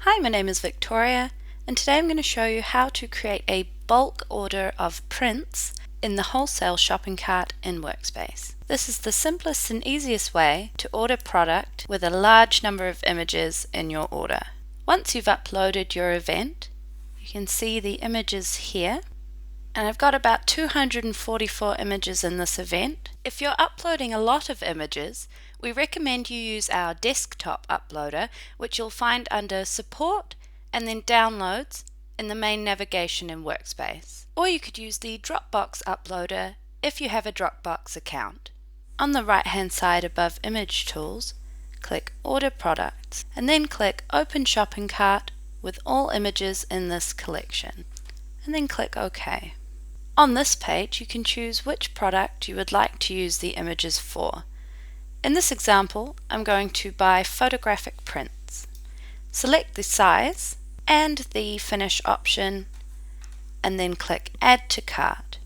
Hi, my name is Victoria, and today I'm going to show you how to create a bulk order of prints in the Wholesale shopping cart in Workspace. This is the simplest and easiest way to order product with a large number of images in your order. Once you've uploaded your event, you can see the images here, and I've got about 244 images in this event. If you're uploading a lot of images, we recommend you use our desktop uploader, which you'll find under Support and then Downloads in the main navigation in Workspace. Or you could use the Dropbox uploader if you have a Dropbox account. On the right hand side above Image Tools, click Order Products and then click Open Shopping Cart with all images in this collection, and then click OK. On this page you can choose which product you would like to use the images for. In this example, I'm going to buy photographic prints. Select the size and the finish option and then click Add to Cart.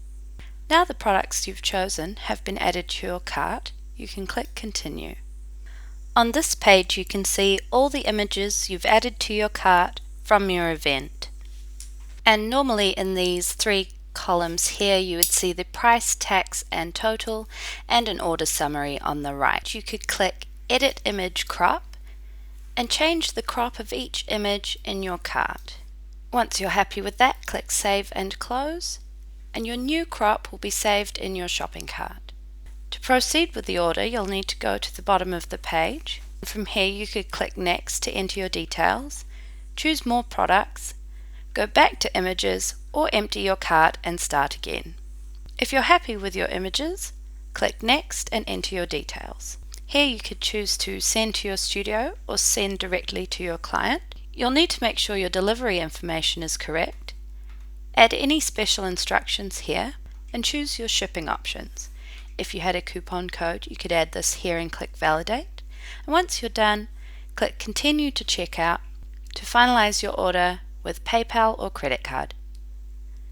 Now the products you've chosen have been added to your cart, you can click Continue. On this page you can see all the images you've added to your cart from your event. And normally in these three columns here you would see the price, tax and total, and an order summary on the right. You could click Edit Image Crop and change the crop of each image in your cart. Once you're happy with that, click Save and Close, and your new crop will be saved in your shopping cart. To proceed with the order, you'll need to go to the bottom of the page. From here you could click Next to enter your details, choose More Products, go back to Images, or empty your cart and start again. If you're happy with your images, click Next and enter your details. Here you could choose to send to your studio or send directly to your client. You'll need to make sure your delivery information is correct. Add any special instructions here and choose your shipping options. If you had a coupon code, you could add this here and click Validate. And once you're done, click Continue to checkout to finalize your order with PayPal or credit card.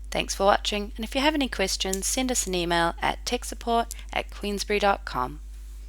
Thanks for watching, and if you have any questions, send us an email at techsupport@queensberry.com.